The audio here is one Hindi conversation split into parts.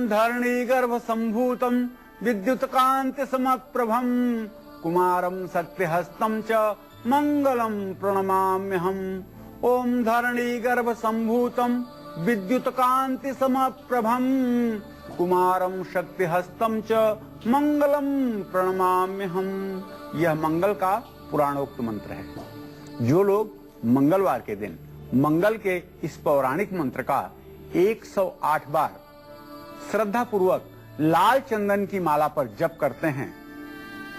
धरणी गर्भ संभूतम विद्युत कांति समप्रभम कुमारम शक्तिहस्तं च मंगलम प्रणमाम्यहम्। ओम धरणी गर्भ संभूतम विद्युत कांति समप्रभम कुमारम शक्तिहस्तं च मंगलम प्रणमाम्यहम्। यह मंगल का पुराणोक्त मंत्र है। जो लोग मंगलवार के दिन मंगल के इस पौराणिक मंत्र का 108 बार श्रद्धा पूर्वक लाल चंदन की माला पर जप करते हैं,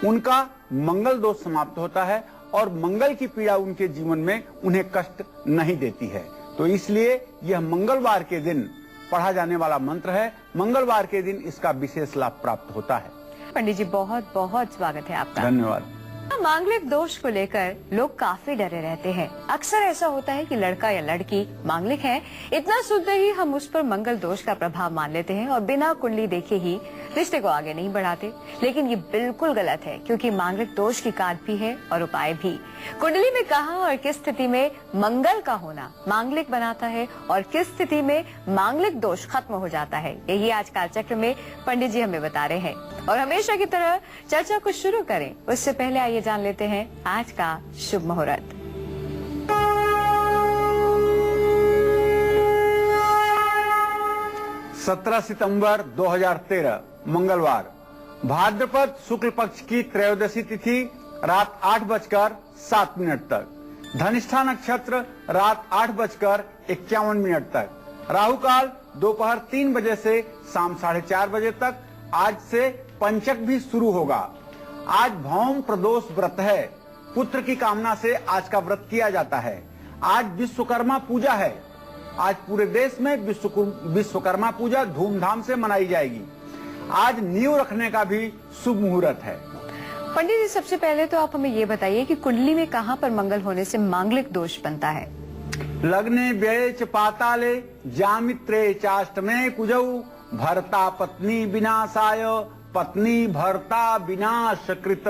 उनका मंगल दोष समाप्त होता है और मंगल की पीड़ा उनके जीवन में उन्हें कष्ट नहीं देती है। तो इसलिए यह मंगलवार के दिन पढ़ा जाने वाला मंत्र है। मंगलवार के दिन इसका विशेष लाभ प्राप्त होता है। पंडित जी, बहुत बहुत स्वागत है आपका। धन्यवाद। मांगलिक दोष को लेकर लोग काफी डरे रहते हैं। अक्सर ऐसा होता है कि लड़का या लड़की मांगलिक है, इतना सुनते ही हम उस पर मंगल दोष का प्रभाव मान लेते हैं और बिना कुंडली देखे ही रिश्ते को आगे नहीं बढ़ाते। लेकिन ये बिल्कुल गलत है, क्योंकि मांगलिक दोष की काट भी है और उपाय भी। कुंडली में कहाँ और किस स्थिति में मंगल का होना मांगलिक बनाता है और किस स्थिति में मांगलिक दोष खत्म हो जाता है, यही आज कालचक्र में पंडित जी हमें बता रहे हैं। और हमेशा की तरह चर्चा को शुरू करें उससे पहले आइए जान लेते हैं आज का शुभ मुहूर्त। सत्रह सितंबर 2013 मंगलवार, भाद्रपद शुक्ल पक्ष की त्रयोदशी तिथि रात 8:07 तक, धनिष्ठा नक्षत्र रात 8:51 तक, राहु काल दोपहर 3 बजे से शाम 4:30 बजे तक। आज से पंचक भी शुरू होगा। आज भौम प्रदोष व्रत है। पुत्र की कामना से आज का व्रत किया जाता है। आज विश्वकर्मा पूजा है। आज पूरे देश में विश्वकर्मा पूजा धूमधाम से मनाई जाएगी। आज नींव रखने का भी शुभ मुहूर्त है। पंडित जी, सबसे पहले तो आप हमें ये बताइए कि कुंडली में कहाँ पर मंगल होने से मांगलिक दोष बनता है। लग्ने व्यय च पाताले जामित्रे चाष्टमे कुजौ भर्ता पत्नी विनाशाय पत्नी भर्ता विनाशकृत।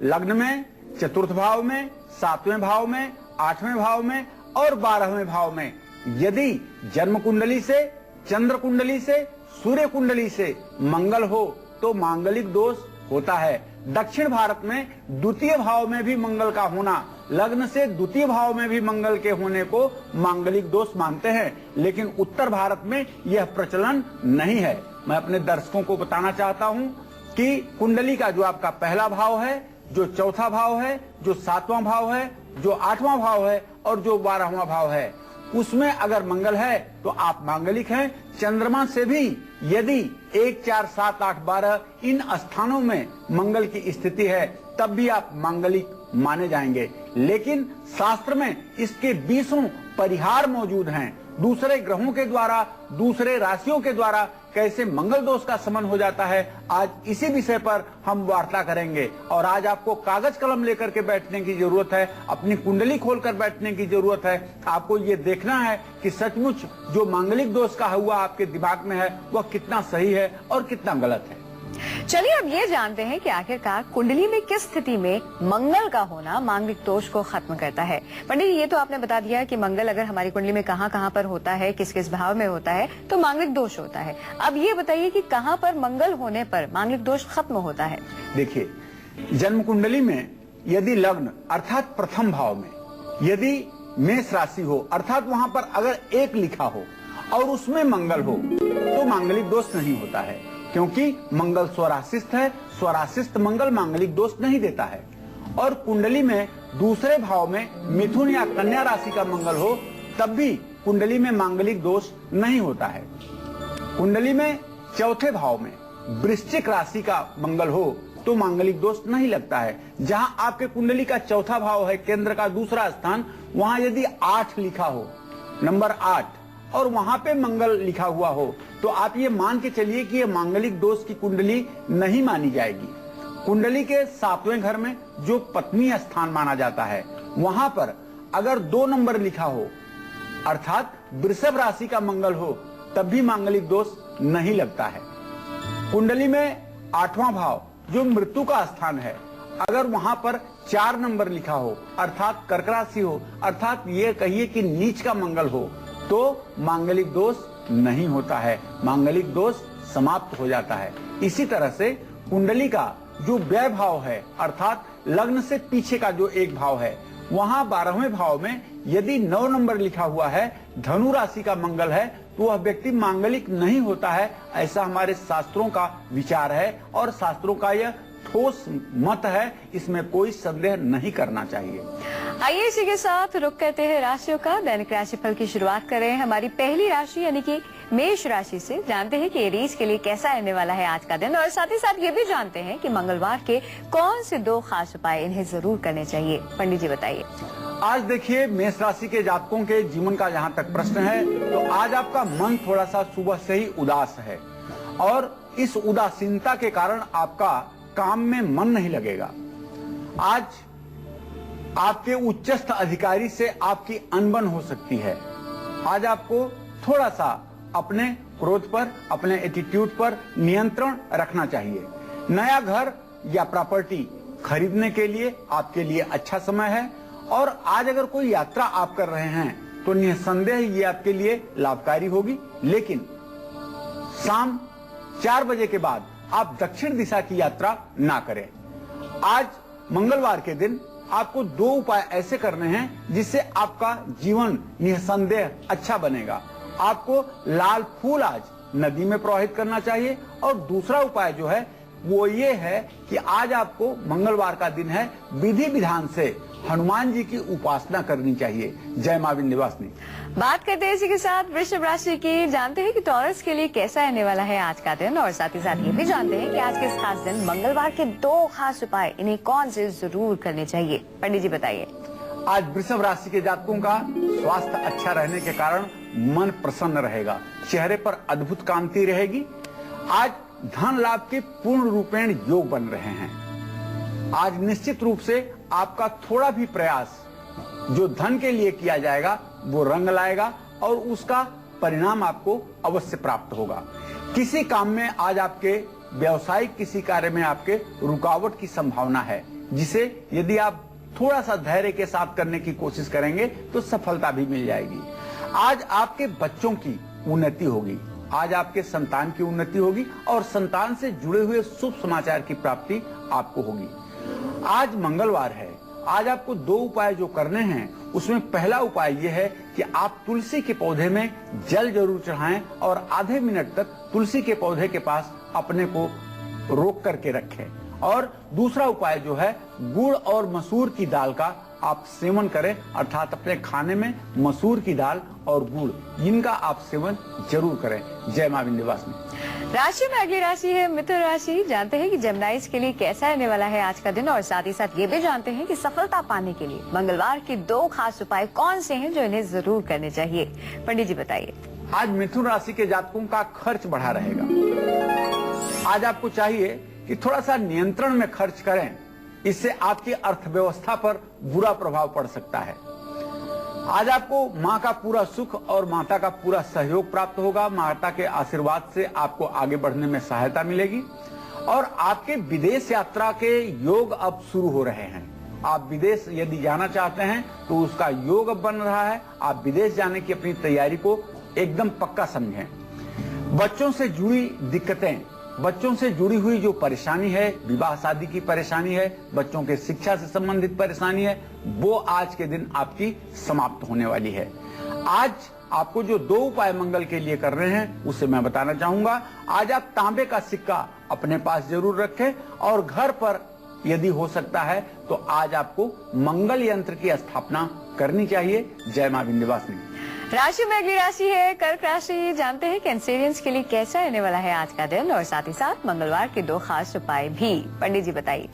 लग्न में, चतुर्थ भाव में, 7वें भाव में, 8वें भाव में और 12वें भाव में यदि जन्म कुंडली से, चंद्र कुंडली से, सूर्य कुंडली से मंगल हो तो मांगलिक दोष होता है। दक्षिण भारत में द्वितीय भाव में भी मंगल का होना, लग्न से द्वितीय भाव में भी मंगल के होने को मांगलिक दोष मानते हैं, लेकिन उत्तर भारत में यह प्रचलन नहीं है। मैं अपने दर्शकों को बताना चाहता हूं कि कुंडली का जो आपका पहला भाव है, जो चौथा भाव है, जो 7वां भाव है, जो 8वां भाव है और जो 12वां भाव है, उसमें अगर मंगल है तो आप मांगलिक हैं। चंद्रमा से भी यदि 1, 4, 7, 8, 12 इन स्थानों में मंगल की स्थिति है तब भी आप मांगलिक माने जाएंगे। लेकिन शास्त्र में इसके 20 परिहार मौजूद हैं। दूसरे ग्रहों के द्वारा, दूसरे राशियों के द्वारा कैसे मंगल दोष का शमन हो जाता है, आज इसी विषय पर हम वार्ता करेंगे। और आज आपको कागज कलम लेकर के बैठने की जरूरत है, अपनी कुंडली खोलकर बैठने की जरूरत है। आपको ये देखना है कि सचमुच जो मांगलिक दोष का हुआ आपके दिमाग में है वह कितना सही है और कितना गलत है। चलिए अब ये जानते हैं कि आखिरकार कुंडली में किस स्थिति में मंगल का होना मांगलिक दोष को खत्म करता है। पंडित जी, ये तो आपने बता दिया कि मंगल अगर हमारी कुंडली में कहाँ कहाँ पर होता है, किस किस भाव में होता है तो मांगलिक दोष होता है। अब ये बताइए कि कहाँ पर मंगल होने पर मांगलिक दोष खत्म होता है। देखिए, जन्म कुंडली में यदि लग्न अर्थात प्रथम भाव में यदि मेष राशि हो, अर्थात वहाँ पर अगर 1 लिखा हो और उसमें मंगल हो तो मांगलिक दोष नहीं होता है, क्योंकि मंगल स्वराशिस्त है। स्वराशिस्त मंगल मांगलिक दोष नहीं देता है। और कुंडली में दूसरे भाव में मिथुन या कन्या राशि का मंगल हो तब भी कुंडली में मांगलिक दोष नहीं होता है। कुंडली में चौथे भाव में वृश्चिक राशि का मंगल हो तो मांगलिक दोष नहीं लगता है। जहां आपके कुंडली का चौथा भाव है, केंद्र का दूसरा स्थान, वहां यदि 8 लिखा हो, नंबर 8, और वहां पे मंगल लिखा हुआ हो तो आप ये मान के चलिए कि ये मांगलिक दोष की कुंडली नहीं मानी जाएगी। कुंडली के 7वें घर में जो पत्नी स्थान माना जाता है, वहां पर अगर 2 नंबर लिखा हो अर्थात वृषभ राशि का मंगल हो तब भी मांगलिक दोष नहीं लगता है। कुंडली में 8वां भाव जो मृत्यु का स्थान है, अगर वहां पर 4 नंबर लिखा हो अर्थात कर्क राशि हो, अर्थात ये कहिए कि नीच का मंगल हो तो मांगलिक दोष नहीं होता है, मांगलिक दोष समाप्त हो जाता है। इसी तरह से कुंडली का जो व्यय भाव है अर्थात लग्न से पीछे का जो एक भाव है, वहां 12वें भाव में यदि 9 नंबर लिखा हुआ है, धनु राशि का मंगल है, तो वह व्यक्ति मांगलिक नहीं होता है, ऐसा हमारे शास्त्रों का विचार है और शास्त्रों का यह ठोस मत है, इसमें कोई संदेह नहीं करना चाहिए। आइए इसी के साथ रुक करते हैं राशियों का। दैनिक राशिफल की शुरुआत करें हमारी पहली राशि यानी कि मेष राशि से। जानते हैं कि एरीज के लिए कैसा रहने वाला है आज का दिन, और साथ ही साथ ये भी जानते हैं कि मंगलवार के कौन से 2 खास उपाय इन्हें जरूर करने चाहिए। पंडित जी बताइए। आज देखिए मेष राशि के जातकों के जीवन का जहाँ तक प्रश्न है, तो आज आपका मन थोड़ा सा सुबह से ही उदास है और इस उदासीनता के कारण आपका काम में मन नहीं लगेगा। आज आपके उच्चस्थ अधिकारी से आपकी अनबन हो सकती है। आज आपको थोड़ा सा अपने क्रोध पर, अपने एटीट्यूड पर नियंत्रण रखना चाहिए। नया घर या प्रॉपर्टी खरीदने के लिए आपके लिए अच्छा समय है और आज अगर कोई यात्रा आप कर रहे हैं तो निसंदेह ये आपके लिए लाभकारी होगी। लेकिन शाम 4 बजे के बाद आप दक्षिण दिशा की यात्रा ना करें। आज मंगलवार के दिन आपको 2 उपाय ऐसे करने हैं जिससे आपका जीवन निसंदेह अच्छा बनेगा। आपको लाल फूल आज नदी में प्रवाहित करना चाहिए और दूसरा उपाय जो है वो ये है कि आज आपको मंगलवार का दिन है, विधि विधान से हनुमान जी की उपासना करनी चाहिए। जय मां विंध्यवासिनी। बात करते हैं इसी के साथ वृषभ राशि की। जानते हैं कि टॉरस के लिए कैसा रहने वाला है आज का दिन, और साथ ही साथ ये भी जानते हैं कि आज के इस खास दिन मंगलवार के 2 खास उपाय इन्हें कौन से जरूर करने चाहिए। पंडित जी बताइए। आज वृषभ राशि के जातकों का स्वास्थ्य अच्छा रहने के कारण मन प्रसन्न रहेगा, चेहरे पर अद्भुत कांति रहेगी। आज धन लाभ के पूर्ण रूपेण योग बन रहे हैं। आज निश्चित रूप से आपका थोड़ा भी प्रयास जो धन के लिए किया जाएगा वो रंग लाएगा और उसका परिणाम आपको अवश्य प्राप्त होगा। किसी काम में आज आपके व्यवसायिक किसी कार्य में आपके रुकावट की संभावना है, जिसे यदि आप थोड़ा सा धैर्य के साथ करने की कोशिश करेंगे तो सफलता भी मिल जाएगी। आज आपके बच्चों की उन्नति होगी, आज आपके संतान की उन्नति होगी और संतान से जुड़े हुए शुभ समाचार की प्राप्ति आपको होगी। आज मंगलवार है। आज आपको 2 उपाय जो करने हैं उसमें पहला उपाय यह है कि आप तुलसी के पौधे में जल जरूर चढ़ाएं और आधे मिनट तक तुलसी के पौधे के पास अपने को रोक करके रखें। और दूसरा उपाय जो है गुड़ और मसूर की दाल का आप सेवन करें, अर्थात अपने खाने में मसूर की दाल और गुड़ इनका आप सेवन जरूर करें। जय मां विंध्यवासिनी। राशि में अगली राशि है मिथुन राशि। जानते हैं कि जेमिनाइज के लिए कैसा रहने वाला है आज का दिन, और साथ ही साथ ये भी जानते हैं कि सफलता पाने के लिए मंगलवार के 2 खास उपाय कौन से हैं जो इन्हें जरूर करने चाहिए। पंडित जी बताइए। आज मिथुन राशि के जातकों का खर्च बढ़ा रहेगा। आज आपको चाहिए कि थोड़ा सा नियंत्रण में खर्च करें, इससे आपकी अर्थव्यवस्था पर बुरा प्रभाव पड़ सकता है। आज आपको मां का पूरा सुख और माता का पूरा सहयोग प्राप्त होगा। माता के आशीर्वाद से आपको आगे बढ़ने में सहायता मिलेगी और आपके विदेश यात्रा के योग अब शुरू हो रहे हैं। आप विदेश यदि जाना चाहते हैं तो उसका योग अब बन रहा है। आप विदेश जाने की अपनी तैयारी को एकदम पक्का समझें। बच्चों से जुड़ी दिक्कतें, बच्चों से जुड़ी हुई जो परेशानी है, विवाह शादी की परेशानी है, बच्चों के शिक्षा से संबंधित परेशानी है, वो आज के दिन आपकी समाप्त होने वाली है। आज आपको जो 2 उपाय मंगल के लिए कर रहे हैं उसे मैं बताना चाहूंगा। आज आप तांबे का सिक्का अपने पास जरूर रखें और घर पर यदि हो सकता है तो आज आपको मंगल यंत्र की स्थापना करनी चाहिए। जय मां विंध्यवासिनी। राशि में अगली राशि है कर्क राशि। जानते हैं कैंसेरियंस के लिए कैसा रहने वाला है आज का दिन, और साथ ही साथ मंगलवार के 2 खास उपाय भी। पंडित जी बताइए।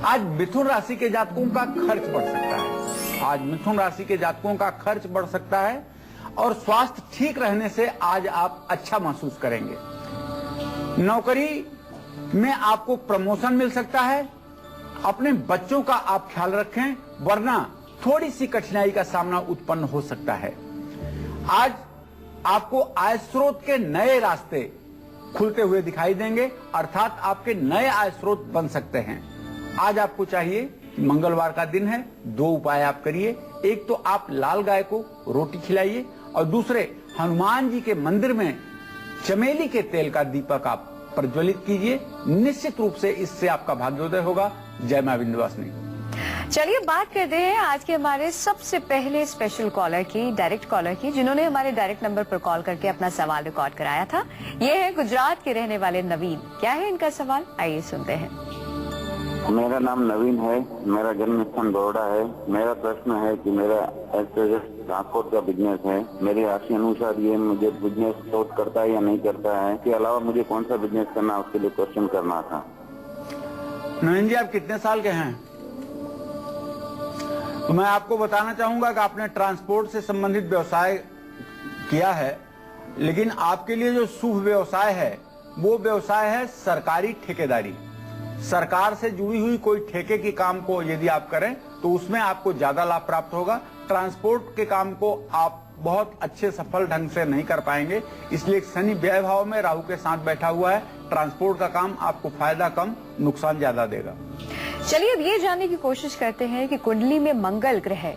आज मिथुन राशि के जातकों का खर्च बढ़ सकता है। आज मिथुन राशि के जातकों का खर्च बढ़ सकता है और स्वास्थ्य ठीक रहने से आज आप अच्छा महसूस करेंगे। नौकरी में आपको प्रमोशन मिल सकता है। अपने बच्चों का आप ख्याल रखें, वरना थोड़ी सी कठिनाई का सामना उत्पन्न हो सकता है। आज आपको आय स्रोत के नए रास्ते खुलते हुए दिखाई देंगे, अर्थात आपके नए आय स्रोत बन सकते हैं। आज आपको चाहिए कि मंगलवार का दिन है, 2 उपाय आप करिए। एक तो आप लाल गाय को रोटी खिलाइए और दूसरे हनुमान जी के मंदिर में चमेली के तेल का दीपक आप प्रज्वलित कीजिए। निश्चित रूप से इससे आपका भाग्योदय होगा। जय मां विंध्यवासिनी। चलिए बात करते हैं आज के हमारे सबसे पहले स्पेशल कॉलर की, डायरेक्ट कॉलर की, जिन्होंने हमारे डायरेक्ट नंबर पर कॉल करके अपना सवाल रिकॉर्ड कराया था। ये है गुजरात के रहने वाले नवीन। क्या है इनका सवाल, आइए सुनते हैं। मेरा नाम नवीन है, मेरा जन्म स्थान बड़ौदा है। मेरा प्रश्न है कि मेरा ट्रांसपोर्ट का बिजनेस है। मेरी राशि अनुसार ये मुझे बिजनेस सूट करता है या नहीं करता है, इसके अलावा मुझे कौन सा बिजनेस करना है उसके लिए क्वेश्चन करना था। नवीन जी, आप कितने साल के हैं? तो मैं आपको बताना चाहूंगा कि आपने ट्रांसपोर्ट से संबंधित व्यवसाय किया है, लेकिन आपके लिए जो शुभ व्यवसाय है वो व्यवसाय है सरकारी ठेकेदारी। सरकार से जुड़ी हुई कोई ठेके के काम को यदि आप करें तो उसमें आपको ज्यादा लाभ प्राप्त होगा। ट्रांसपोर्ट के काम को आप बहुत अच्छे सफल ढंग से नहीं कर पाएंगे, इसलिए शनि व्यय भाव में राहु के साथ बैठा हुआ है। ट्रांसपोर्ट का काम आपको फायदा कम, नुकसान ज्यादा देगा। चलिए अब ये जानने की कोशिश करते हैं कि कुंडली में मंगल ग्रह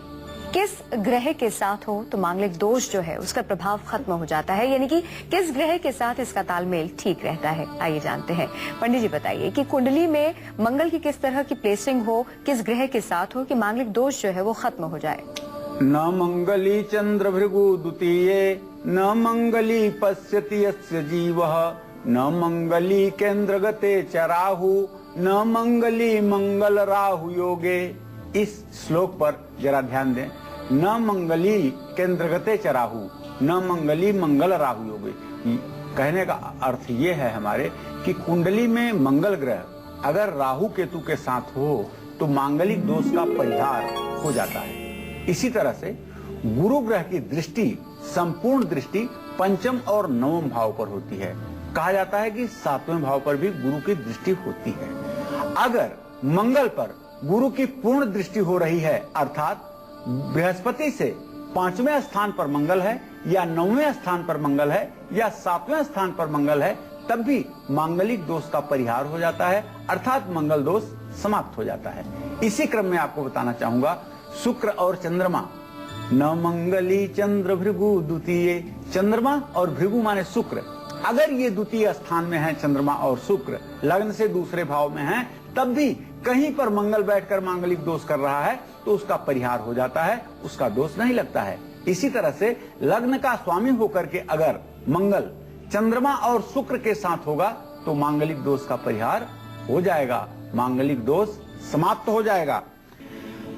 किस ग्रह के साथ हो तो मांगलिक दोष जो है उसका प्रभाव खत्म हो जाता है, यानी कि किस ग्रह के साथ इसका तालमेल ठीक रहता है। आइए जानते हैं। पंडित जी बताइए कि कुंडली में मंगल की किस तरह की प्लेसिंग हो, किस ग्रह के साथ हो कि मांगलिक दोष जो है वो खत्म हो जाए। न मंगली चंद्र भृगु द्वितीये, न मंगली पश्यति यस्य जीवः, न मंगली केंद्रगते च राहु, न मंगली मंगल राहु योगे। इस श्लोक पर जरा ध्यान दें। न मंगली केंद्रगते च राहु, न मंगली मंगल राहु योगे। कहने का अर्थ ये है हमारे कि कुंडली में मंगल ग्रह अगर राहु केतु के साथ हो तो मांगलिक दोष का परिहार हो जाता है। इसी तरह से गुरु ग्रह की दृष्टि, संपूर्ण दृष्टि पंचम और नवम भाव पर होती है। कहा जाता है कि सातवें भाव पर भी गुरु की दृष्टि होती है। अगर मंगल पर गुरु की पूर्ण दृष्टि हो रही है, अर्थात बृहस्पति से 5वें स्थान पर मंगल है या 9वें स्थान पर मंगल है या 7वें स्थान पर मंगल है, तब भी मांगलिक दोष का परिहार हो जाता है, अर्थात मंगल दोष समाप्त हो जाता है। इसी क्रम में आपको बताना चाहूंगा, शुक्र और चंद्रमा, न मंगली चंद्र भृगु द्वितीय। चंद्रमा और भृगु माने शुक्र, अगर ये द्वितीय स्थान में है चंद्रमा और शुक्र, लग्न से दूसरे भाव में है, तब भी कहीं पर मंगल बैठकर मांगलिक दोष कर रहा है तो उसका परिहार हो जाता है, उसका दोष नहीं लगता है। इसी तरह से लग्न का स्वामी होकर के अगर मंगल चंद्रमा और शुक्र के साथ होगा तो मांगलिक दोष का परिहार हो जाएगा, मांगलिक दोष समाप्त हो जाएगा।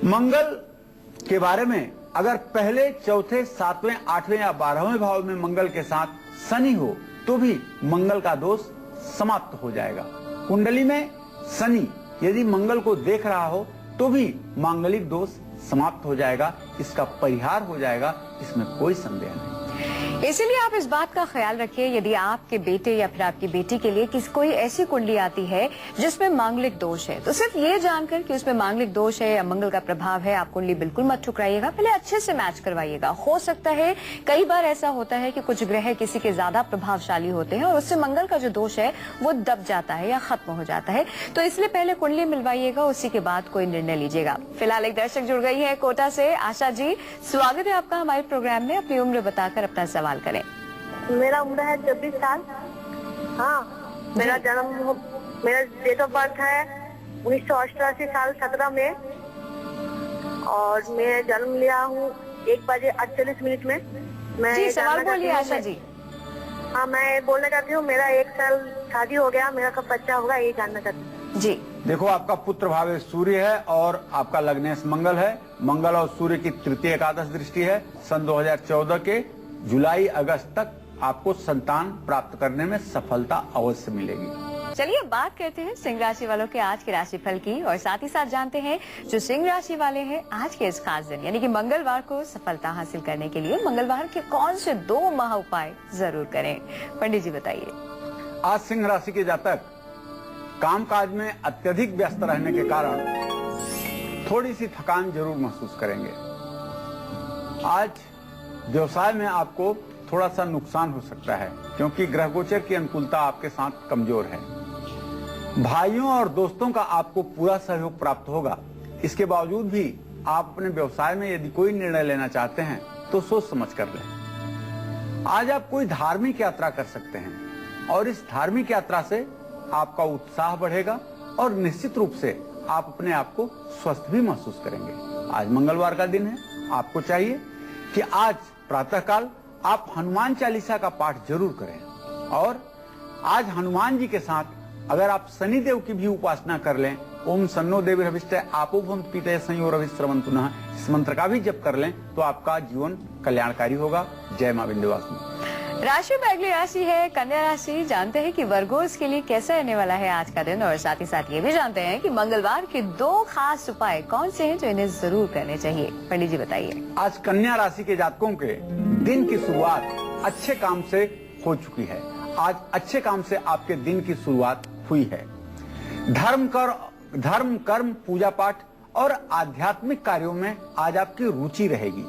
मंगल के बारे में अगर पहले, चौथे, 7वें, 8वें या 12वें भाव में मंगल के साथ शनि हो तो भी मंगल का दोष समाप्त हो जाएगा। कुंडली में शनि यदि मंगल को देख रहा हो तो भी मांगलिक दोष समाप्त हो जाएगा, इसका परिहार हो जाएगा, इसमें कोई संदेह नहीं। इसीलिए आप इस बात का ख्याल रखिए, यदि आपके बेटे या फिर आपकी बेटी के लिए कोई ऐसी कुंडली आती है जिसमें मांगलिक दोष है, तो सिर्फ ये जानकर कि उसमें मांगलिक दोष है या मंगल का प्रभाव है, आप कुंडली बिल्कुल मत ठुकराइएगा, पहले अच्छे से मैच करवाइएगा। हो सकता है कई बार ऐसा होता है कि कुछ ग्रह किसी के ज्यादा प्रभावशाली होते हैं और उससे मंगल का जो दोष है वो दब जाता है या खत्म हो जाता है, तो इसलिए पहले कुंडली मिलवाइएगा, उसी के बाद कोई निर्णय लीजिएगा। फिलहाल एक दर्शक जुड़ गई है कोटा से, आशा जी, स्वागत है आपका हमारे प्रोग्राम में। अपनी उम्र बताकर अपना सवाल करें। मेरा उम्र है 24 साल। हाँ, मेरा डेट ऑफ बर्थ है 1988 साल 17 में और मैं जन्म लिया हूँ 1:48 में। मैं जी सवाल बोलिए आशा जी। हाँ, मैं बोलना चाहती हूँ, मेरा 1 साल शादी हो गया, मेरा कब बच्चा होगा ये जानना चाहती हूँ। जी देखो, आपका पुत्र भाव सूर्य है और आपका लग्नेश मंगल है। मंगल और सूर्य की तृतीय एकादश दृष्टि है। सन 2014 के जुलाई अगस्त तक आपको संतान प्राप्त करने में सफलता अवश्य मिलेगी। चलिए अब बात करते हैं सिंह राशि वालों के आज के राशिफल की और साथ ही साथ जानते हैं जो सिंह राशि वाले हैं आज के इस खास दिन यानी कि मंगलवार को सफलता हासिल करने के लिए मंगलवार के कौन से 2 महा उपाय जरूर करें। पंडित जी बताइए। आज सिंह राशि के जातक कामकाज में अत्यधिक व्यस्त रहने के कारण थोड़ी सी थकान जरूर महसूस करेंगे। आज व्यवसाय में आपको थोड़ा सा नुकसान हो सकता है क्योंकि ग्रह गोचर की अनुकूलता आपके साथ कमजोर है। भाइयों और दोस्तों का आपको पूरा सहयोग प्राप्त होगा। इसके बावजूद भी आप अपने व्यवसाय में यदि कोई निर्णय लेना चाहते हैं तो सोच समझ कर लें। आज आप कोई धार्मिक यात्रा कर सकते हैं और इस धार्मिक यात्रा से आपका उत्साह बढ़ेगा और निश्चित रूप से आप अपने आप को स्वस्थ भी महसूस करेंगे। आज मंगलवार का दिन है, आपको चाहिए कि आज प्रातःकाल आप हनुमान चालीसा का पाठ जरूर करें और आज हनुमान जी के साथ अगर आप शनिदेव की भी उपासना कर लें, ओम सन्नो देवी रविष्टय आपो भवन्तु पीतये संयोर रविश्रवन्तु नः, इस मंत्र का भी जप कर लें तो आपका जीवन कल्याणकारी होगा। जय मां विंध्यवासिनी। राशि में अगली राशि है कन्या राशि। जानते हैं कि वर्गोस के लिए कैसा रहने वाला है आज का दिन और साथ ही साथ ये भी जानते हैं कि मंगलवार के 2 खास उपाय कौन से हैं जो इन्हें जरूर करने चाहिए। पंडित जी बताइए। आज कन्या राशि के जातकों के दिन की शुरुआत अच्छे काम से हो चुकी है। आज अच्छे काम से आपके दिन की शुरुआत हुई है। धर्म कर्म पूजा पाठ और आध्यात्मिक कार्यों में आज आपकी रुचि रहेगी।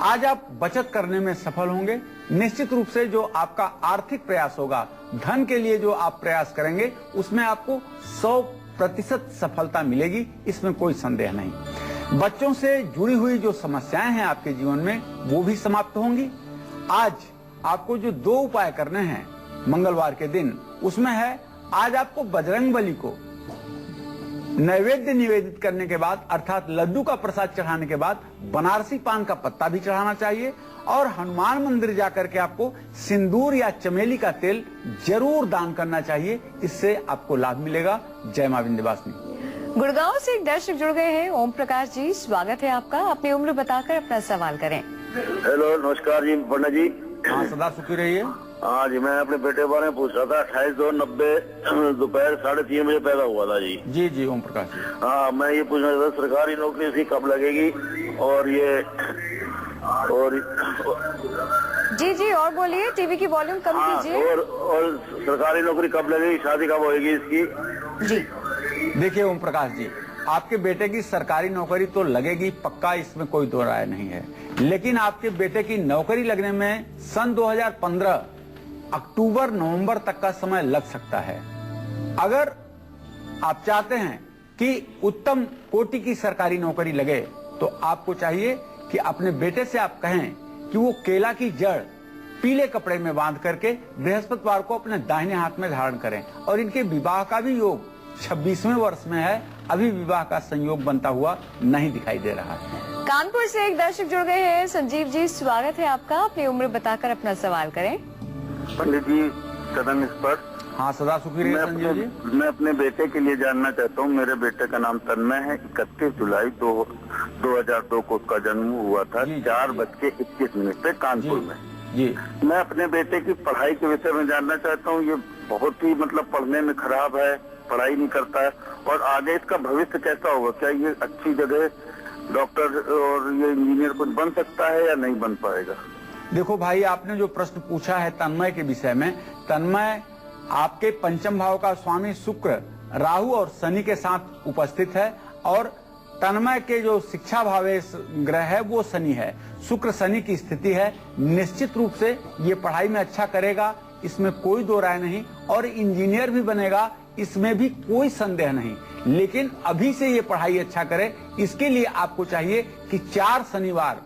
आज आप बचत करने में सफल होंगे। निश्चित रूप से जो आपका आर्थिक प्रयास होगा, धन के लिए जो आप प्रयास करेंगे, उसमें आपको 100% सफलता मिलेगी, इसमें कोई संदेह नहीं। बच्चों से जुड़ी हुई जो समस्याएं हैं आपके जीवन में वो भी समाप्त होंगी। आज आपको जो 2 उपाय करने हैं मंगलवार के दिन, उसमें है आज आपको बजरंगबली को नैवेद्य निवेदित करने के बाद अर्थात लड्डू का प्रसाद चढ़ाने के बाद बनारसी पान का पत्ता भी चढ़ाना चाहिए और हनुमान मंदिर जाकर के आपको सिंदूर या चमेली का तेल जरूर दान करना चाहिए। इससे आपको लाभ मिलेगा। जय मां विंध्यवासिनी। गुड़गांव से एक दर्शक जुड़ गए हैं। ओम प्रकाश जी, स्वागत है आपका। अपनी उम्र बताकर अपना सवाल करें। हेलो, नमस्कार जी पंडित जी। हाँ, सदा सुखी रहिए। हाँ जी, मैं अपने बेटे के बारे में पूछ रहा था। 28/2/90 दोपहर 3:30 बजे पैदा हुआ था जी। जी जी ओम प्रकाश जी। हाँ, मैं ये पूछना चाहता था सरकारी नौकरी इसकी कब लगेगी और जी और बोलिए, टीवी की वॉल्यूम कम कीजिए। और सरकारी नौकरी कब लगेगी, शादी कब होगी इसकी? जी देखिए ओम प्रकाश जी, आपके बेटे की सरकारी नौकरी तो लगेगी पक्का, इसमें कोई दो राय नहीं है। लेकिन आपके बेटे की नौकरी लगने में सन 2015 अक्टूबर नवंबर तक का समय लग सकता है। अगर आप चाहते हैं कि उत्तम कोटि की सरकारी नौकरी लगे तो आपको चाहिए कि अपने बेटे से आप कहें कि वो केला की जड़ पीले कपड़े में बांध करके बृहस्पतिवार को अपने दाहिने हाथ में धारण करें। और इनके विवाह का भी योग 26वें वर्ष में है, अभी विवाह का संयोग बनता हुआ नहीं दिखाई दे रहा है। कानपुर से एक दर्शक जुड़ गए हैं। संजीव जी, स्वागत है आपका। अपनी उम्र बताकर अपना सवाल करें। पंडित जी, सदन स्पर्श। हाँ, सदा सुखी रहिए संजीव जी। मैं अपने बेटे के लिए जानना चाहता हूँ। मेरे बेटे का नाम तन्मय है। 31 जुलाई 2002 को उसका जन्म हुआ था। 4:21 पे कानपुर में। जी, मैं अपने बेटे की पढ़ाई के विषय में जानना चाहता हूँ। ये बहुत ही पढ़ने में खराब है, पढ़ाई नहीं करता है और आगे इसका भविष्य कैसा होगा? क्या ये अच्छी जगह डॉक्टर और ये इंजीनियर कुछ बन सकता है या नहीं बन पाएगा? देखो भाई, आपने जो प्रश्न पूछा है तन्मय के विषय में, तन्मय आपके पंचम भाव का स्वामी शुक्र राहु और शनि के साथ उपस्थित है और तन्मय के जो शिक्षा भावे ग्रह है वो शनि है। शुक्र शनि की स्थिति है। निश्चित रूप से ये पढ़ाई में अच्छा करेगा, इसमें कोई दो राय नहीं, और इंजीनियर भी बनेगा, इसमें भी कोई संदेह नहीं। लेकिन अभी से ये पढ़ाई अच्छा करे, इसके लिए आपको चाहिए कि 4 शनिवार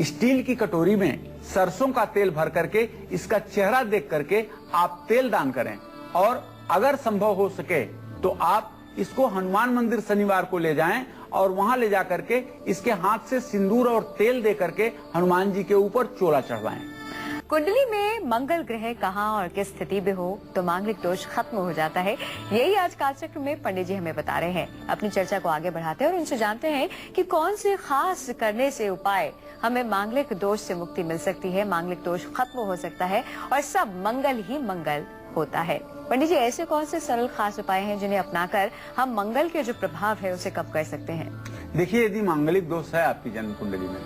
स्टील की कटोरी में सरसों का तेल भर करके इसका चेहरा देख करके आप तेल दान करें। और अगर संभव हो सके तो आप इसको हनुमान मंदिर शनिवार को ले जाएं और वहां ले जा करके इसके हाथ से सिंदूर और तेल दे करके हनुमान जी के ऊपर चोला चढ़वाएं। कुंडली में मंगल ग्रह कहाँ और किस स्थिति में हो तो मांगलिक दोष खत्म हो जाता है। यही आज कालचक्र में पंडित जी हमें बता रहे हैं। अपनी चर्चा को आगे बढ़ाते हैं और उनसे जानते हैं कि कौन से खास करने से उपाय हमें मांगलिक दोष से मुक्ति मिल सकती है, मांगलिक दोष खत्म हो सकता है और सब मंगल ही मंगल होता है। पंडित जी, ऐसे कौन से सरल खास उपाय हैं जिन्हें अपनाकर हम मंगल के जो प्रभाव है उसे कम कर सकते हैं? देखिए, यदि मांगलिक दोष है आपकी जन्म कुंडली में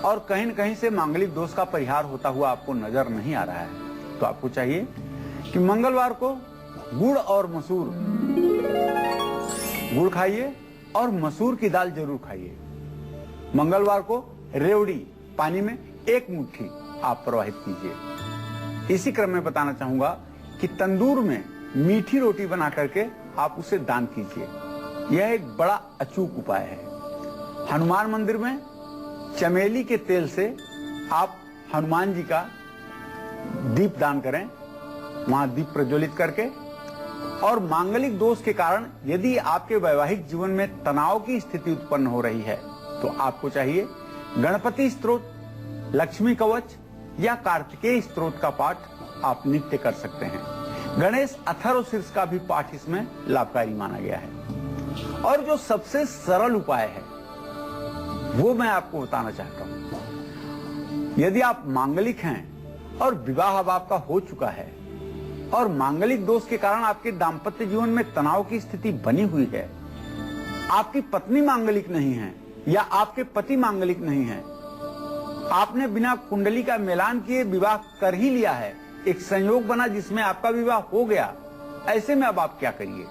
और कहीं न कहीं से मांगलिक दोष का परिहार होता हुआ आपको नजर नहीं आ रहा है तो आपको चाहिए कि मंगलवार को गुड़ और मसूर, गुड़ खाइए और मसूर की दाल जरूर खाइए। मंगलवार को रेवड़ी पानी में 1 मुट्ठी आप प्रवाहित कीजिए। इसी क्रम में बताना चाहूंगा कि तंदूर में मीठी रोटी बना करके आप उसे दान कीजिए। यह एक बड़ा अचूक उपाय है। हनुमान मंदिर में चमेली के तेल से आप हनुमान जी का दीप दान करें, वहां दीप प्रज्वलित करके। और मांगलिक दोष के कारण यदि आपके वैवाहिक जीवन में तनाव की स्थिति उत्पन्न हो रही है तो आपको चाहिए गणपति स्तोत्र, लक्ष्मी कवच या कार्तिकेय स्तोत्र का पाठ आप नित्य कर सकते हैं। गणेश अथर्वशीर्ष का भी पाठ इसमें लाभकारी माना गया है। और जो सबसे सरल उपाय है वो मैं आपको बताना चाहता हूं। यदि आप मांगलिक हैं और विवाह अब आपका हो चुका है और मांगलिक दोष के कारण आपके दाम्पत्य जीवन में तनाव की स्थिति बनी हुई है, आपकी पत्नी मांगलिक नहीं है या आपके पति मांगलिक नहीं है, आपने बिना कुंडली का मिलान किए विवाह कर ही लिया है, एक संयोग बना जिसमें आपका विवाह हो गया, ऐसे में अब आप क्या करिए?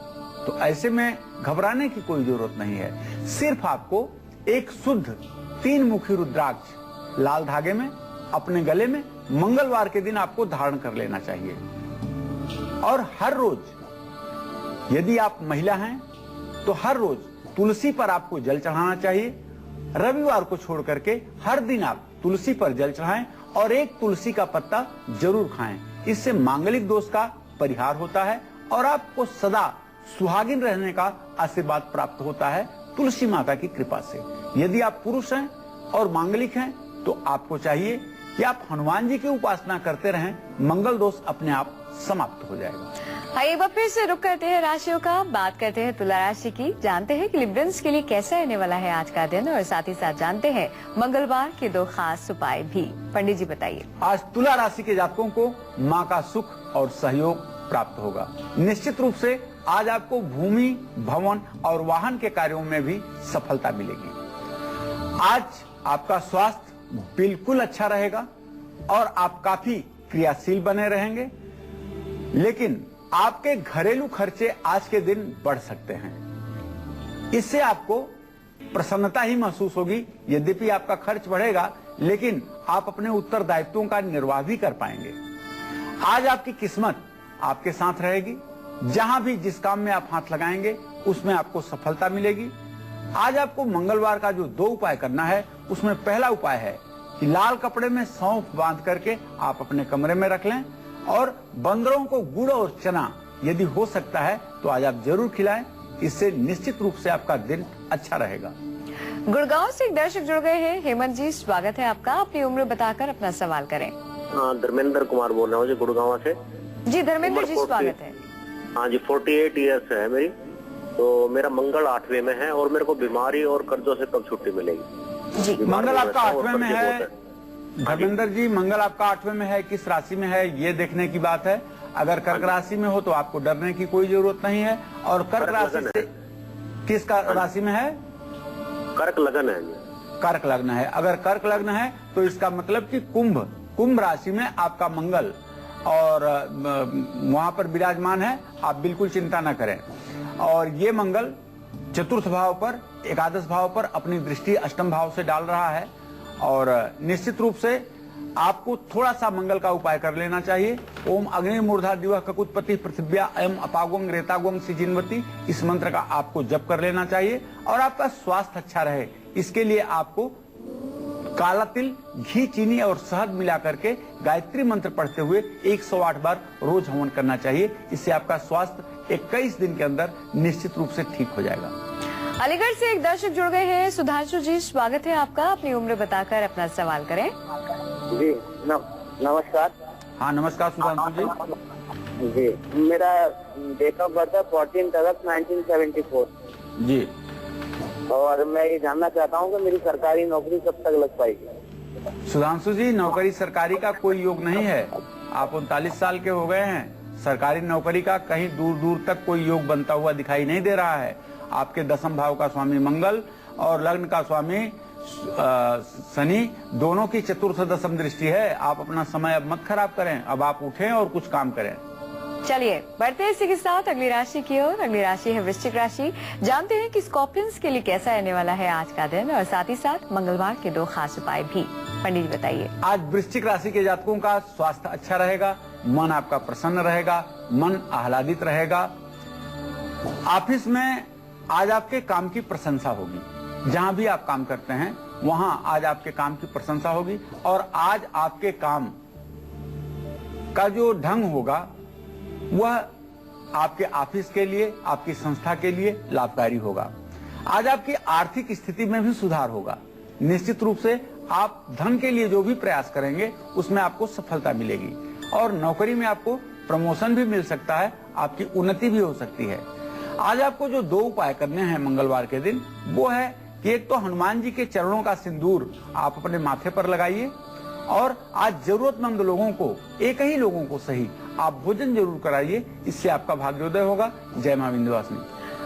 तो ऐसे में घबराने की कोई जरूरत नहीं है। सिर्फ आपको एक शुद्ध 3 मुखी रुद्राक्ष लाल धागे में अपने गले में मंगलवार के दिन आपको धारण कर लेना चाहिए। और हर रोज यदि आप महिला हैं तो हर रोज तुलसी पर आपको जल चढ़ाना चाहिए। रविवार को छोड़ करके हर दिन आप तुलसी पर जल चढ़ाएं और एक तुलसी का पत्ता जरूर खाएं। इससे मांगलिक दोष का परिहार होता है और आपको सदा सुहागिन रहने का आशीर्वाद प्राप्त होता है तुलसी माता की कृपा से। यदि आप पुरुष हैं और मांगलिक हैं तो आपको चाहिए कि आप हनुमान जी की उपासना करते रहें, मंगल दोष अपने आप समाप्त हो जाएगा। एक बार फिर से रुक करते हैं राशियों का, बात करते हैं तुला राशि की। जानते हैं कि लिब्रंस के लिए कैसा रहने वाला है आज का दिन, और साथ ही साथ जानते हैं मंगलवार के 2 खास उपाय भी। पंडित जी बताइए। आज तुला राशि के जातकों को माँ का सुख और सहयोग प्राप्त होगा। निश्चित रूप से आज आपको भूमि, भवन और वाहन के कार्यों में भी सफलता मिलेगी। आज आपका स्वास्थ्य बिल्कुल अच्छा रहेगा और आप काफी क्रियाशील बने रहेंगे, लेकिन आपके घरेलू खर्चे आज के दिन बढ़ सकते हैं। इससे आपको प्रसन्नता ही महसूस होगी। यद्यपि आपका खर्च बढ़ेगा लेकिन आप अपने उत्तरदायित्वों का निर्वाह भी कर पाएंगे। आज आपकी किस्मत आपके साथ रहेगी। जहां भी जिस काम में आप हाथ लगाएंगे उसमें आपको सफलता मिलेगी। आज आपको मंगलवार का जो 2 उपाय करना है उसमें पहला उपाय है कि लाल कपड़े में सौंफ बांध करके आप अपने कमरे में रख लें और बंदरों को गुड़ और चना यदि हो सकता है तो आज आप जरूर खिलाएं। इससे निश्चित रूप से आपका दिन अच्छा रहेगा। गुड़गांव से एक दर्शक जुड़ गए हैं। हेमंत जी, स्वागत है आपका। अपनी उम्र बताकर अपना सवाल करें। धर्मेंद्र कुमार बोल रहा हूँ जी, गुड़गांव से। जी धर्मेंद्र जी, स्वागत है। हाँ जी, 48 ईयर्स है मेरी। तो मेरा मंगल 8वें में है और मेरे को बीमारी और कर्जों से कब छुट्टी मिलेगी? जी मंगल आपका 8वें में है धर्मेंद्र जी। मंगल आपका 8वें में है, किस राशि में है ये देखने की बात है। अगर कर्क राशि में हो तो आपको डरने की कोई जरूरत नहीं है। और कर्क राशि से किस राशि में है? कर्क लगन है। कर्क लग्न है। अगर कर्क लग्न है तो इसका मतलब कि कुंभ राशि में आपका मंगल और वहां पर विराजमान है। आप बिल्कुल चिंता न करें। और ये मंगल चतुर्थ भाव पर, एकादश भाव पर अपनी दृष्टि अष्टम भाव से डाल रहा है। और निश्चित रूप से आपको थोड़ा सा मंगल का उपाय कर लेना चाहिए। ओम अग्नि मूर्धा दिवह ककुत्पति पृथिव्या एम अपागोंग रेतागोंग सिजिन्वती, इस मंत्र का आपको जप कर लेना चाहिए। और आपका स्वास्थ्य अच्छा रहे इसके लिए आपको काला तिल, घी, चीनी और शहद मिला करके गायत्री मंत्र पढ़ते हुए 108 बार रोज हवन करना चाहिए। इससे आपका स्वास्थ्य 21 दिन के अंदर निश्चित रूप से ठीक हो जाएगा। अलीगढ़ से एक दर्शक जुड़ गए हैं। सुधांशु जी, स्वागत है आपका। अपनी उम्र बताकर अपना सवाल करें। जी नमस्कार। हाँ नमस्कार सुधांशु जी, मेरा डेट ऑफ बर्थ है 14 अगस्त 1974 जी। और मैं ये जानना चाहता हूँ कि मेरी सरकारी नौकरी कब तक लग पाएगी? सुधांशु जी, नौकरी सरकारी का कोई योग नहीं है। आप 39 साल के हो गए हैं। सरकारी नौकरी का कहीं दूर दूर तक कोई योग बनता हुआ दिखाई नहीं दे रहा है। आपके 10th भाव का स्वामी मंगल और लग्न का स्वामी शनि दोनों की चतुर्थ दशम दृष्टि है। आप अपना समय अब मत खराब करें। अब आप उठें और कुछ काम करें। चलिए बढ़ते हैं इसी के साथ अगली राशि की ओर। अगली राशि है वृश्चिक राशि। जानते हैं कि स्कॉर्पियंस के लिए कैसा रहने वाला है आज का दिन, और साथ ही साथ मंगलवार के 2 खास उपाय भी। पंडित जी बताइए। आज वृश्चिक राशि के जातकों का स्वास्थ्य अच्छा रहेगा, मन आपका प्रसन्न रहेगा, मन आह्लादित रहेगा। ऑफिस में आज आपके काम की प्रशंसा होगी। जहां भी आप काम करते हैं वहां आज आपके काम की प्रशंसा होगी और आज आपके काम का जो ढंग होगा वह आपके ऑफिस के लिए, आपकी संस्था के लिए लाभकारी होगा। आज आपकी आर्थिक स्थिति में भी सुधार होगा। निश्चित रूप से आप धन के लिए जो भी प्रयास करेंगे उसमें आपको सफलता मिलेगी और नौकरी में आपको प्रमोशन भी मिल सकता है, आपकी उन्नति भी हो सकती है। आज आपको जो 2 उपाय करने हैं मंगलवार के दिन, वो है कि एक तो हनुमान जी के चरणों का सिंदूर आप अपने माथे पर लगाइए और आज जरूरतमंद लोगों को, एक ही लोगों को सही, आप भोजन जरूर कराइए। इससे आपका भाग्योदय होगा। जय मां विंध्यवासिनी।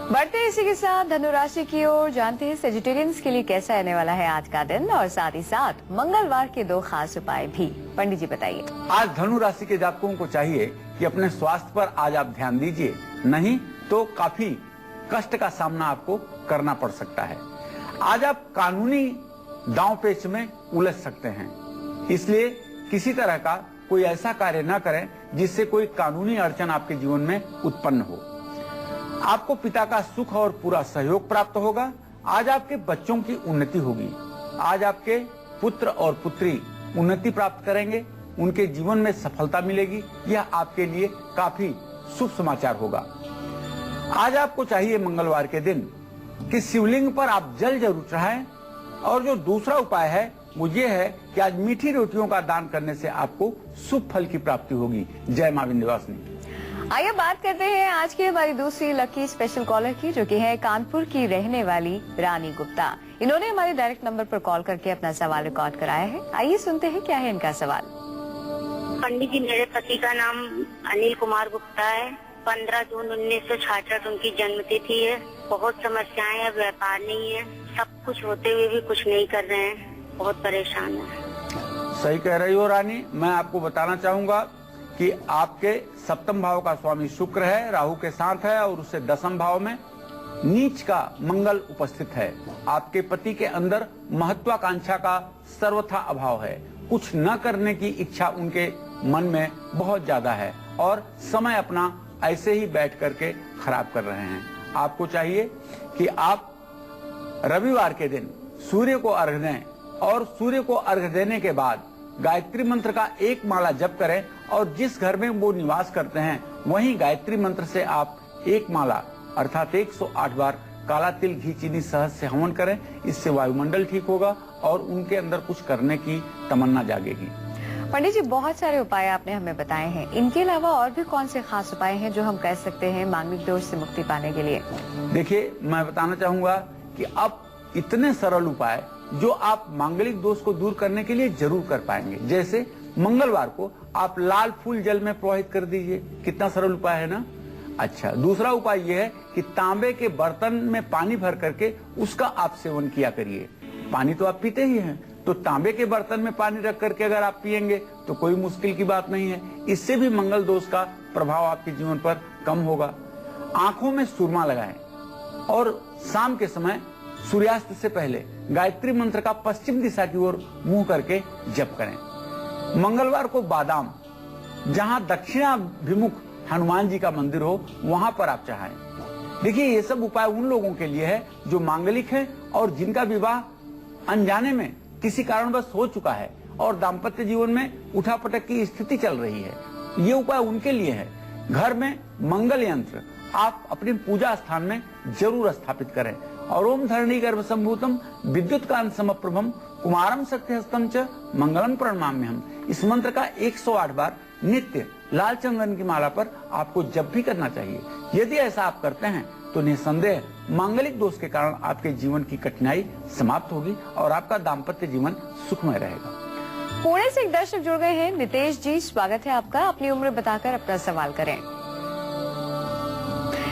बढ़ते इसी के साथ धनु राशि की ओर, जानते हैं वेजिटेरियंस के लिए कैसा रहने वाला है आज का दिन और साथ ही साथ मंगलवार के 2 खास उपाय भी। पंडित जी बताइए। आज धनु राशि के जातकों को चाहिए कि अपने स्वास्थ्य पर आज आप ध्यान दीजिए, नहीं तो काफी कष्ट का सामना आपको करना पड़ सकता है। आज आप कानूनी दांव पेच में उलझ सकते हैं, इसलिए किसी तरह का कोई ऐसा कार्य न करें जिससे कोई कानूनी अड़चन आपके जीवन में उत्पन्न हो। आपको पिता का सुख और पूरा सहयोग प्राप्त होगा। आज आपके बच्चों की उन्नति होगी। आज आपके पुत्र और पुत्री उन्नति प्राप्त करेंगे, उनके जीवन में सफलता मिलेगी। यह आपके लिए काफी शुभ समाचार होगा। आज आपको चाहिए मंगलवार के दिन कि शिवलिंग पर आप जल जरूर चढ़ाएं और जो दूसरा उपाय है वो ये है कि आज मीठी रोटियों का दान करने से आपको शुभ फल की प्राप्ति होगी। जय मां विंध्यवासिनी। आइए बात करते हैं आज की हमारी दूसरी लकी स्पेशल कॉलर की, जो कि है कानपुर की रहने वाली रानी गुप्ता। इन्होंने हमारे डायरेक्ट नंबर पर कॉल करके अपना सवाल रिकॉर्ड कराया है। आइए सुनते हैं क्या है इनका सवाल। पंडित जी, मेरे पति का नाम अनिल कुमार गुप्ता है। 15 जून 1966 उनकी जन्मतिथि है। बहुत समस्याएं हैं, व्यापार नहीं है, सब कुछ होते हुए भी कुछ नहीं कर रहे हैं, बहुत परेशान है। सही कह रही हो रानी। मैं आपको बताना चाहूंगा कि आपके 7वें भाव का स्वामी शुक्र है, राहु के साथ है और उससे 10वें भाव में नीच का मंगल उपस्थित है। आपके पति के अंदर महत्वाकांक्षा का सर्वथा अभाव है। कुछ न करने की इच्छा उनके मन में बहुत ज्यादा है और समय अपना ऐसे ही बैठ करके खराब कर रहे हैं। आपको चाहिए कि आप रविवार के दिन सूर्य को अर्घ्य दें और सूर्य को अर्घ्य देने के बाद गायत्री मंत्र का 1 माला जप करें और जिस घर में वो निवास करते हैं वहीं गायत्री मंत्र से आप 1 माला अर्थात 108 बार काला तिल घी चीनी सहज से हवन करें। इससे वायुमंडल ठीक होगा और उनके अंदर कुछ करने की तमन्ना जागेगी। पंडित जी, बहुत सारे उपाय आपने हमें बताए हैं, इनके अलावा और भी कौन से खास उपाय हैं जो हम कर सकते हैं मांगलिक दोष से मुक्ति पाने के लिए? देखिए, मैं बताना चाहूंगा कि अब इतने सरल उपाय जो आप मांगलिक दोष को दूर करने के लिए जरूर कर पाएंगे। जैसे मंगलवार को आप लाल फूल जल में प्रवाहित कर दीजिए। कितना सरल उपाय है ना। अच्छा, दूसरा उपाय यह है कि तांबे के बर्तन में पानी भर करके उसका आप सेवन किया करिए। पानी तो आप पीते ही हैं, तो तांबे के बर्तन में पानी रख करके अगर आप पिएंगे तो कोई मुश्किल की बात नहीं है। इससे भी मंगल दोष का प्रभाव आपके जीवन पर कम होगा। आंखों में सुरमा लगाएं और शाम के समय सूर्यास्त से पहले गायत्री मंत्र का पश्चिम दिशा की ओर मुंह करके जप करें। मंगलवार को बादाम, जहां दक्षिणाभिमुख हनुमान जी का मंदिर हो, वहां पर आप चढ़ाएं। देखिए, ये सब उपाय उन लोगों के लिए है जो मांगलिक है और जिनका विवाह अनजाने में किसी कारणवश हो चुका है और दाम्पत्य जीवन में उठापटक की स्थिति चल रही है। ये उपाय उनके लिए है। घर में मंगल यंत्र आप अपने पूजा स्थान में जरूर स्थापित करें और ओम धरणी गर्भ संभूतम विद्युत कांत समप्रभम कुमारम सत्यहस्तम च मंगलम प्रणमाम्यहम। इस मंत्र का 108 बार नित्य लाल चंदन की माला पर आपको जब भी करना चाहिए। यदि ऐसा आप करते हैं तो निसंदेह मांगलिक दोष के कारण आपके जीवन की कठिनाई समाप्त होगी और आपका दाम्पत्य जीवन सुखमय रहेगा। पुणे से एक दर्शक जुड़ गए हैं। नितेश जी, स्वागत है आपका। अपनी उम्र बताकर अपना सवाल करें।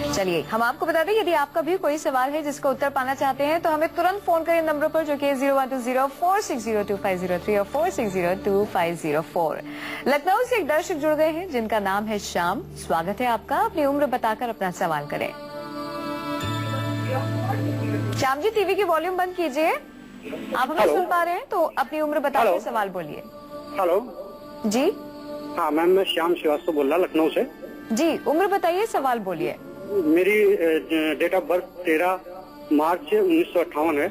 चलिए, हम आपको बता दें, यदि आपका भी कोई सवाल है जिसका उत्तर पाना चाहते हैं तो हमें तुरंत फोन करें नंबर पर, जो कि 0120-460-2503 और 460-2504। लखनऊ से एक दर्शक जुड़ गए हैं जिनका नाम है श्याम। स्वागत है आपका। अपनी उम्र बताकर अपना सवाल करें। श्याम जी, टीवी की वॉल्यूम बंद कीजिए। आप हमें सुन पा रहे हैं तो अपनी उम्र बताकर सवाल बोलिए। हेलो जी। हाँ मैम, मैं श्याम श्रीवास्तव बोल रहा लखनऊ से। जी, उम्र बताइए, सवाल बोलिए। मेरी डेट ऑफ बर्थ 13 मार्च 1958 है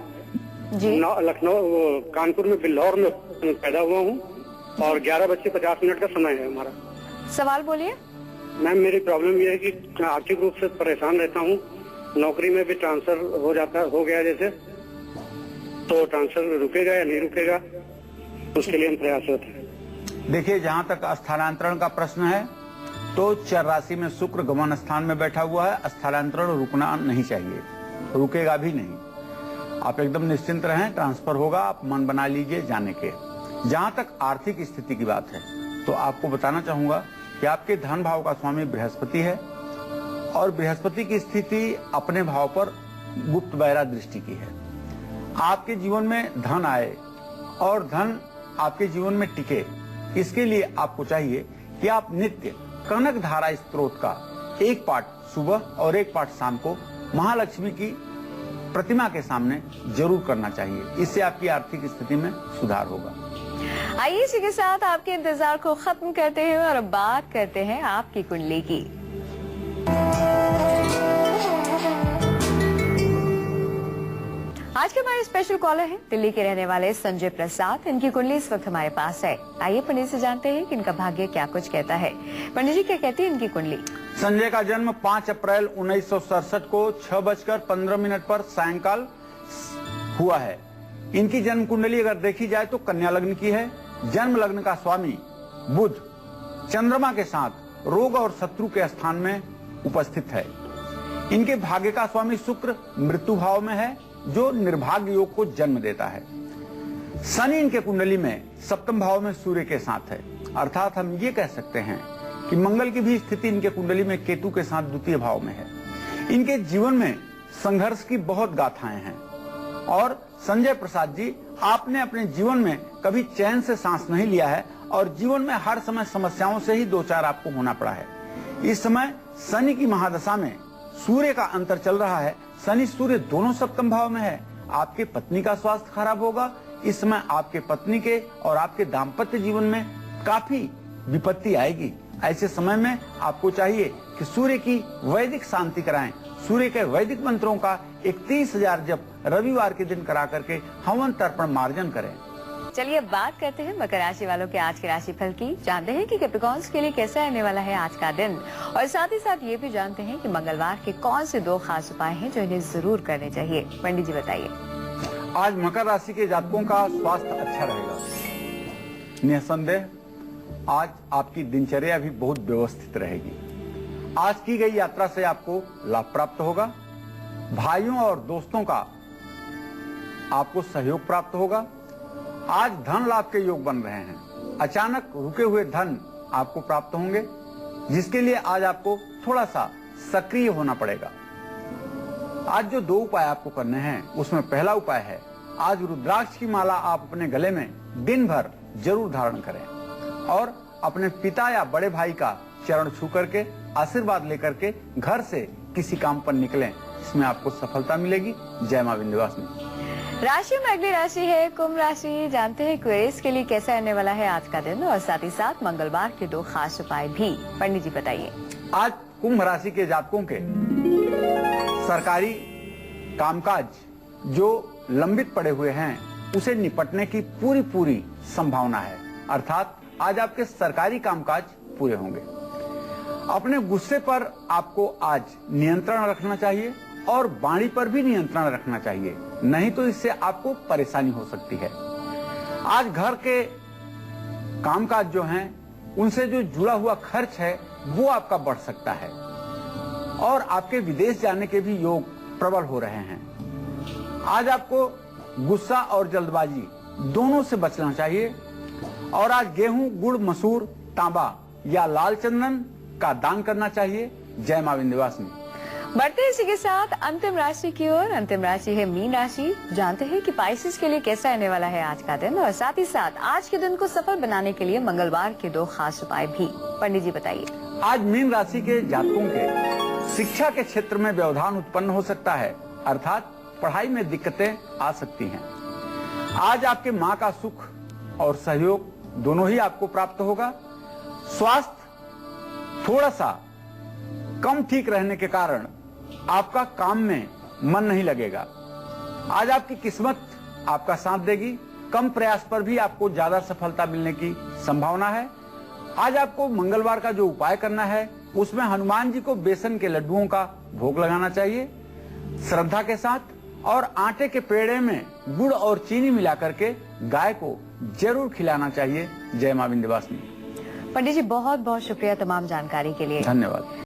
जी। लखनऊ कानपुर में बिल्लौर में पैदा हुआ हूँ और 11:50 का समय है हमारा। सवाल बोलिए। मैम मेरी प्रॉब्लम ये है कि आर्थिक रूप से परेशान रहता हूँ। नौकरी में भी ट्रांसफर हो गया जैसे, तो ट्रांसफर रुकेगा या नहीं रुकेगा, उसके लिए हम प्रयासरत हैं। देखिए, जहां तक स्थानांतरण का प्रश्न है तो चर राशि में शुक्र गमन स्थान में बैठा हुआ है, स्थानांतरण रुकना नहीं चाहिए, रुकेगा भी नहीं। आप एकदम निश्चिंत रहें, ट्रांसफर होगा, आप मन बना लीजिए जाने के। जहां तक आर्थिक स्थिति की बात है तो आपको बताना चाहूंगा कि आपके धन भाव का स्वामी बृहस्पति है और बृहस्पति की स्थिति अपने भाव पर गुप्त बैरा दृष्टि की है। आपके जीवन में धन आए और धन आपके जीवन में टिके, इसके लिए आपको चाहिए कि आप नित्य कनक धारा स्त्रोत का एक पाठ सुबह और एक पाठ शाम को महालक्ष्मी की प्रतिमा के सामने जरूर करना चाहिए। इससे आपकी आर्थिक स्थिति में सुधार होगा। आइए इसी के साथ आपके इंतजार को खत्म करते हैं और अब बात करते हैं आपकी कुंडली की। आज के हमारे स्पेशल कॉलर हैं दिल्ली के रहने वाले संजय प्रसाद। इनकी कुंडली इस वक्त हमारे पास है। आइए पंडित से जानते हैं कि इनका भाग्य क्या कुछ कहता है। पंडित जी, क्या कहती है इनकी कुंडली? संजय का जन्म 5 अप्रैल 1967 को 6:15 पर सायंकाल हुआ है। इनकी जन्म कुंडली अगर देखी जाए तो कन्या लग्न की है। जन्म लग्न का स्वामी बुध चंद्रमा के साथ रोग और शत्रु के स्थान में उपस्थित है। इनके भाग्य का स्वामी शुक्र मृत्यु भाव में है, जो निर्भाग्य योग को जन्म देता है। शनि इनके कुंडली में सप्तम भाव में सूर्य के साथ है, अर्थात हम ये कह सकते हैं कि मंगल की भी स्थिति इनके कुंडली में केतु के साथ द्वितीय भाव में है। इनके जीवन में संघर्ष की बहुत गाथाएं हैं और संजय प्रसाद जी, आपने अपने जीवन में कभी चैन से सांस नहीं लिया है और जीवन में हर समय समस्याओं से ही दो चार आपको होना पड़ा है। इस समय शनि की महादशा में सूर्य का अंतर चल रहा है। शनि सूर्य दोनों सप्तम भाव में है। आपके पत्नी का स्वास्थ्य खराब होगा। इस समय आपके पत्नी के और आपके दाम्पत्य जीवन में काफी विपत्ति आएगी। ऐसे समय में आपको चाहिए कि सूर्य की वैदिक शांति कराएं। सूर्य के वैदिक मंत्रों का 31,000 जप रविवार के दिन करा करके हवन तर्पण मार्जन करें। चलिए बात करते हैं मकर राशि वालों के आज के राशिफल की। जानते हैं कि कैप्रिकॉर्न्स के लिए कैसा रहने वाला है आज का दिन और साथ ही साथ ये भी जानते हैं कि मंगलवार के कौन से 2 खास उपाय हैं जो इन्हें जरूर करने चाहिए। पंडित जी बताइए। आज मकर राशि के जातकों का स्वास्थ्य अच्छा रहेगा। निसंदेह आज आपकी दिनचर्या भी बहुत व्यवस्थित रहेगी। आज की गई यात्रा से आपको लाभ प्राप्त होगा। भाइयों और दोस्तों का आपको सहयोग प्राप्त होगा। आज धन लाभ के योग बन रहे हैं। अचानक रुके हुए धन आपको प्राप्त होंगे, जिसके लिए आज आपको थोड़ा सा सक्रिय होना पड़ेगा। आज जो 2 उपाय आपको करने हैं उसमें पहला उपाय है, आज रुद्राक्ष की माला आप अपने गले में दिन भर जरूर धारण करें और अपने पिता या बड़े भाई का चरण छू करके आशीर्वाद लेकर के घर से किसी काम पर निकलें, इसमें आपको सफलता मिलेगी। जय मां विंध्यवासिनी। राशि में अगली राशि है कुंभ राशि। जानते हैं क्वेरीज के लिए कैसा रहने वाला है आज का दिन और साथ ही साथ मंगलवार के 2 खास उपाय भी। पंडित जी बताइए। आज कुंभ राशि के जातकों के सरकारी कामकाज जो लंबित पड़े हुए हैं उसे निपटने की पूरी संभावना है, अर्थात आज आपके सरकारी कामकाज पूरे होंगे। अपने गुस्से पर आपको आज नियंत्रण रखना चाहिए और वाणी पर भी नियंत्रण रखना चाहिए, नहीं तो इससे आपको परेशानी हो सकती है। आज घर के कामकाज जो हैं उनसे जो जुड़ा हुआ खर्च है वो आपका बढ़ सकता है और आपके विदेश जाने के भी योग प्रबल हो रहे हैं। आज आपको गुस्सा और जल्दबाजी दोनों से बचना चाहिए और आज गेहूं, गुड़, मसूर, तांबा या लाल चंदन का दान करना चाहिए। जय मां विंध्यवासिनी। बढ़ते हैं इसी के साथ अंतिम राशि की ओर। अंतिम राशि है मीन राशि। जानते हैं कि पाइसेस के लिए कैसा रहने वाला है आज का दिन और साथ ही साथ आज के दिन को सफल बनाने के लिए मंगलवार के 2 खास उपाय भी। पंडित जी बताइए। आज मीन राशि के जातकों के शिक्षा के क्षेत्र में व्यवधान उत्पन्न हो सकता है, अर्थात पढ़ाई में दिक्कतें आ सकती हैं। आज आपके माँ का सुख और सहयोग दोनों ही आपको प्राप्त होगा। स्वास्थ्य थोड़ा सा कम ठीक रहने के कारण आपका काम में मन नहीं लगेगा। आज आपकी किस्मत आपका साथ देगी। कम प्रयास पर भी आपको ज्यादा सफलता मिलने की संभावना है। आज आपको मंगलवार का जो उपाय करना है उसमें हनुमान जी को बेसन के लड्डुओं का भोग लगाना चाहिए श्रद्धा के साथ, और आटे के पेड़े में गुड़ और चीनी मिला करके गाय को जरूर खिलाना चाहिए। जय मां विंध्यवासिनी। पंडित जी बहुत बहुत शुक्रिया तमाम जानकारी के लिए। धन्यवाद।